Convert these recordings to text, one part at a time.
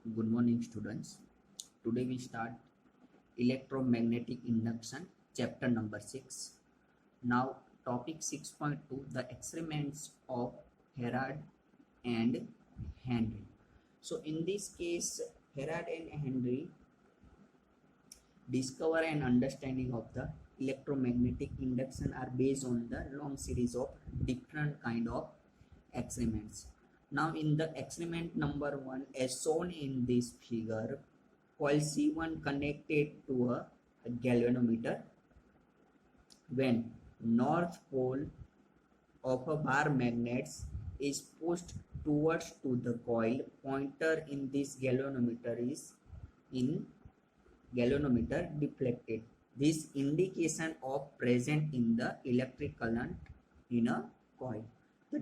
Good morning, students. Today we start electromagnetic induction, chapter number 6. Now, topic 6.2, the experiments of Herard and Henry. So, in this case, Herard and Henry discover and understanding of the electromagnetic induction are based on the long series of different kind of experiments. Now in the experiment number 1 as shown in this figure, coil C1 connected to a galvanometer. When north pole of a bar magnet is pushed towards to the coil, pointer in this galvanometer is in galvanometer deflected. This indication of present in the electric current in a coil. The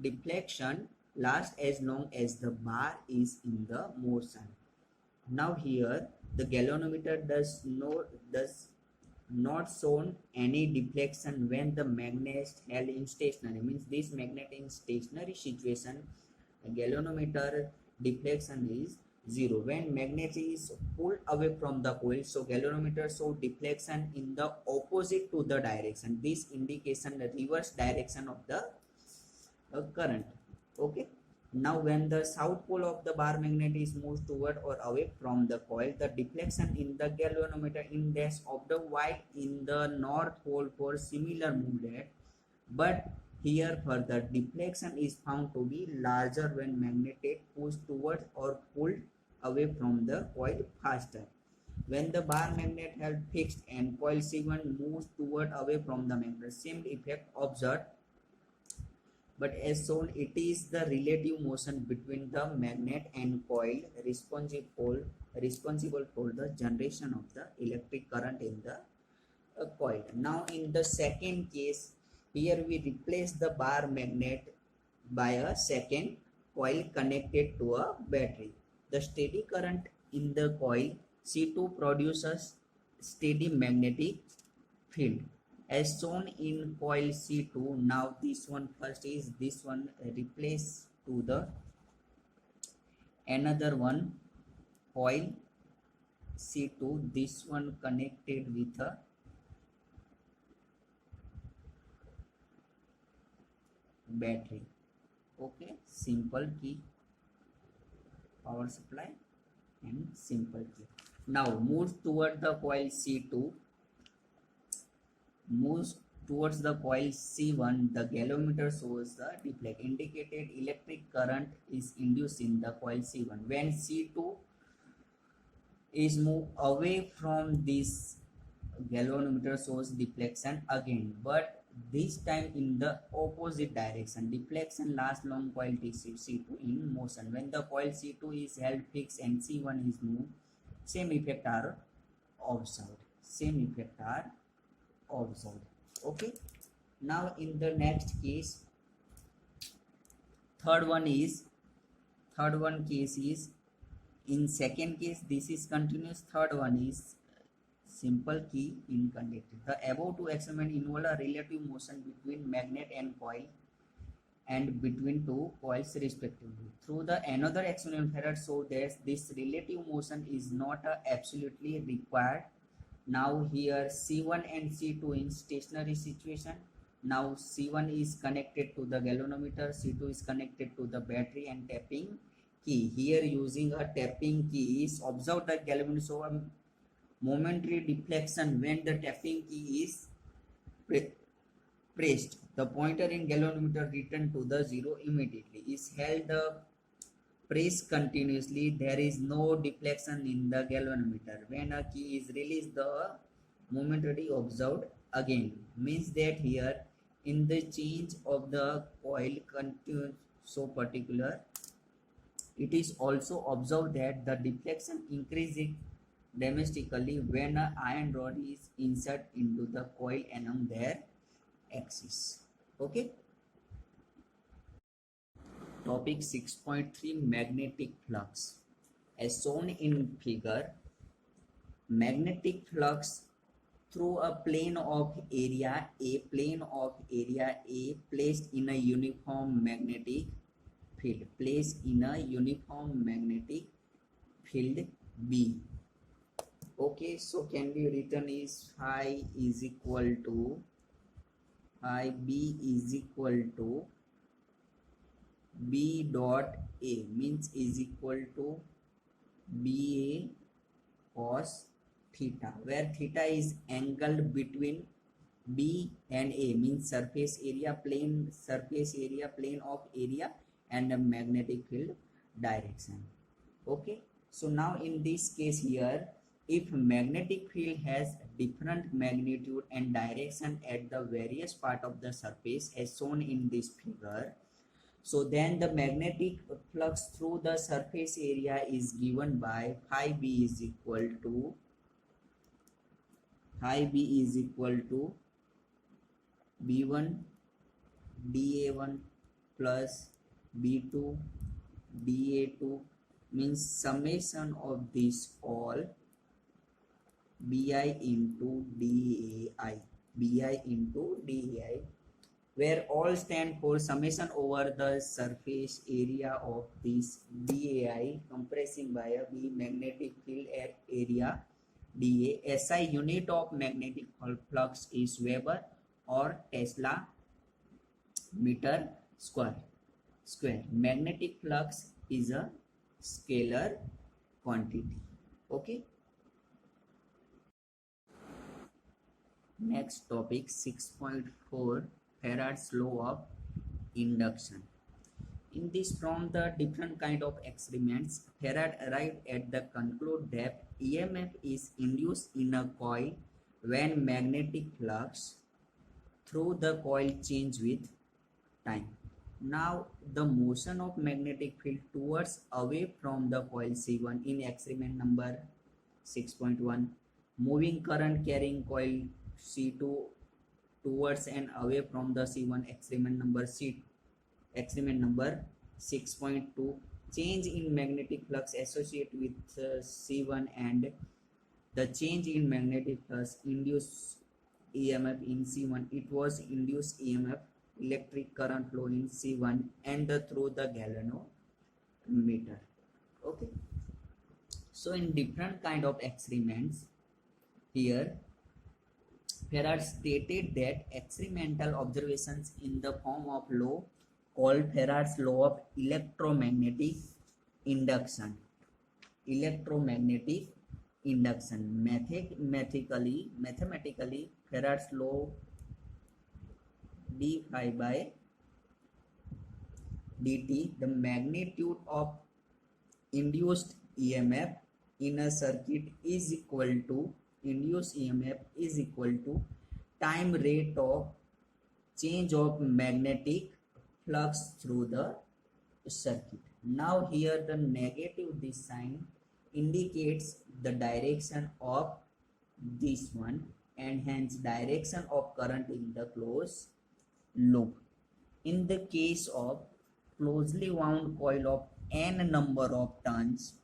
deflection lasts as long as the bar is in the motion. Now here the galvanometer does not show any deflection when the magnet held in stationary. Means this magnet in stationary situation, the galvanometer deflection is 0. When magnet is pulled away from the coil, so galvanometer show deflection in the opposite to the direction. This indication the reverse direction of the current. Okay. Now when the south pole of the bar magnet is moved toward or away from the coil, the deflection in the galvanometer index of the white in the north pole for similar movement, but here further deflection is found to be larger when magnet pushed towards or pulled away from the coil faster. When the bar magnet held fixed and coil C1 moves toward away from the magnet, same effect observed, but as shown it is the relative motion between the magnet and coil responsible for the generation of the electric current in the coil. Now in the second case, here we replace the bar magnet by a second coil connected to a battery. The steady current in the coil C2 produces steady magnetic field as shown in coil C2. Now this one first is this one replace to the another one coil C2, this one connected with a battery. Okay, simple key, power supply and simple key. Now moves toward the coil C2, moves towards the coil C1, the galvanometer shows the deflect. Indicated electric current is induced in the coil C1. When C2 is moved away from this, galvanometer shows deflection again, but this time in the opposite direction. Deflection lasts long coil C2 in motion. When the coil C2 is held fixed and C1 is moved, same effect are observed. Okay. Now in the next case, third one case is in second case this is continuous, third one is simple key in conductor. The above two experiments involve a relative motion between magnet and coil and between two coils respectively. Through the another experiment, Farad showed that this relative motion is not absolutely required. Now here C1 and C2 in stationary situation. Now C1 is connected to the galvanometer, C2 is connected to the battery and tapping key. Here using a tapping key is observed the galvanometer show a momentary deflection when the tapping key is pressed. The pointer in galvanometer return to the 0 immediately. Is held press continuously, there is no deflection in the galvanometer. When a key is released, the momentary observed again. Means that here in the change of the coil continuous so particular, it is also observed that the deflection increases dramatically when an iron rod is inserted into the coil along their axis. Okay. Topic 6.3, magnetic flux. As shown in figure, magnetic flux through a plane of area A placed in a uniform magnetic field, field B. Okay, so can be written is phi is equal to phi B is equal to B dot A, means is equal to BA cos theta, where theta is angle between B and A, means surface area plane of area and the magnetic field direction. Okay, so now in this case here, if magnetic field has different magnitude and direction at the various part of the surface as shown in this figure, so then the magnetic flux through the surface area is given by phi B is equal to B1 dA1 plus B2 dA2, means summation of this all Bi into dAi, where all stand for summation over the surface area of this dAi compressing by a B magnetic field area dA. SI unit of magnetic flux is Weber or Tesla meter square. Magnetic flux is a scalar quantity. Okay. Next topic 6.4, Faraday's law of induction. In this, from the different kind of experiments, Farad arrived at the conclude that EMF is induced in a coil when magnetic flux through the coil change with time. Now the motion of magnetic field towards away from the coil C1 in experiment number 6.1, moving current carrying coil C2 towards and away from the C1 experiment number 6.2, change in magnetic flux associated with C1 and the change in magnetic flux induced EMF in C1. It was induced EMF, electric current flow in C1 and through the galvanometer. Okay, so in different kind of experiments here, Farad stated that experimental observations in the form of law called Farad's law of electromagnetic induction. Mathematically, Farad's law d phi by dt, the magnitude of induced EMF in a circuit is equal to time rate of change of magnetic flux through the circuit. Now here the negative this sign indicates the direction of this one and hence direction of current in the closed loop. In the case of closely wound coil of n number of turns,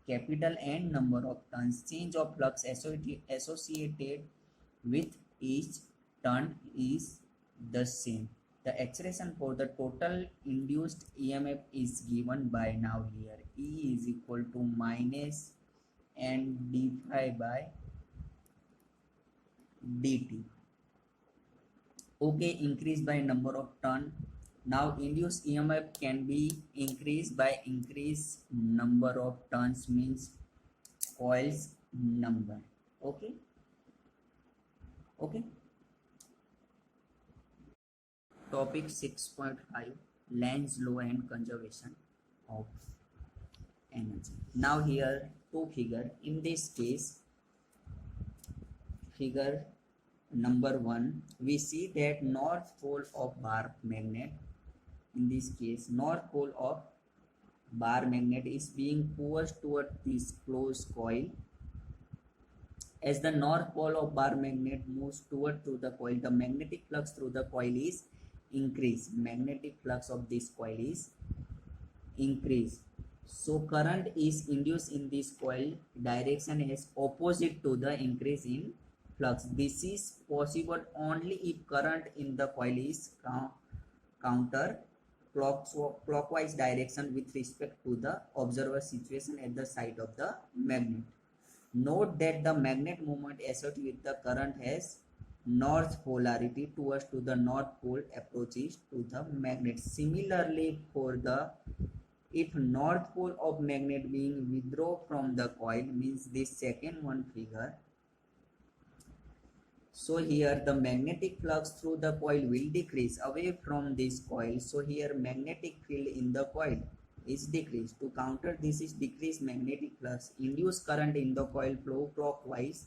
capital N number of turns, change of flux associated with each turn is the same. The expression for the total induced EMF is given by now here. E is equal to minus n d phi by dt. Okay, increase by number of turn. Now induced EMF can be increased by increased number of turns, means coils number. Okay. Topic 6.5, Lenz law and conservation of energy. Now here two figure. In this case, figure number 1, we see that north pole of bar magnet. In this case, north pole of bar magnet is being pushed toward this closed coil. As the north pole of bar magnet moves toward to the coil, the magnetic flux through the coil is increased. Magnetic flux of this coil is increased. So current is induced in this coil. Direction is opposite to the increase in flux. This is possible only if current in the coil is counterclockwise. clockwise direction with respect to the observer situation at the site of the magnet. Note that the magnet moment associated with the current has north polarity towards to the north pole approaches to the magnet. Similarly, for the if north pole of magnet being withdraw from the coil, means this second one figure. So here the magnetic flux through the coil will decrease away from this coil. So here magnetic field in the coil is decreased. To counter this is decreased magnetic flux. Induced current in the coil flow clockwise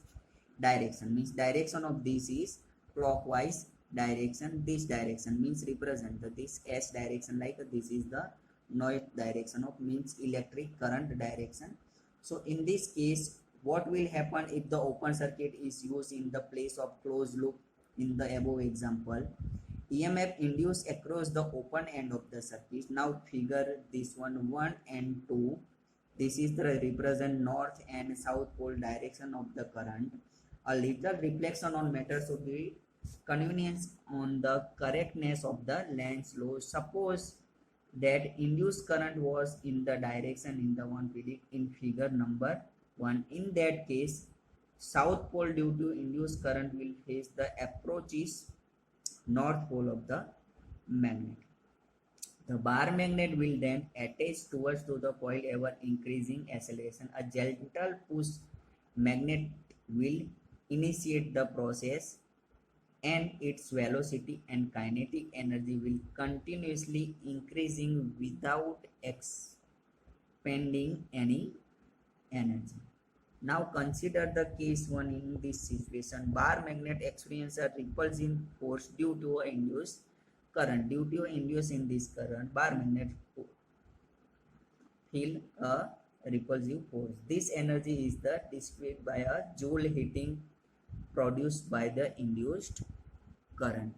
direction. Means direction of this is clockwise direction. This direction means represent this S direction, like this is the north direction of means electric current direction. So in this case, what will happen if the open circuit is used in the place of closed loop in the above example? EMF induced across the open end of the circuit. Now figure this one and 2. This is the represent north and south pole direction of the current. A little reflection on matter should be convenience on the correctness of the Lenz law. Suppose that induced current was in the direction in the one predict in figure number 1. In that case, south pole due to induced current will face the approaches north pole of the magnet. The bar magnet will then attach towards to the coil ever increasing acceleration. A gentle push magnet will initiate the process and its velocity and kinetic energy will continuously increasing without expending any energy. Now consider the case 1 in this situation. Bar magnet experiences a repulsive force due to a induced current. Due to induced in this current, bar magnet feel a repulsive force. This energy is the displayed by a joule heating produced by the induced current.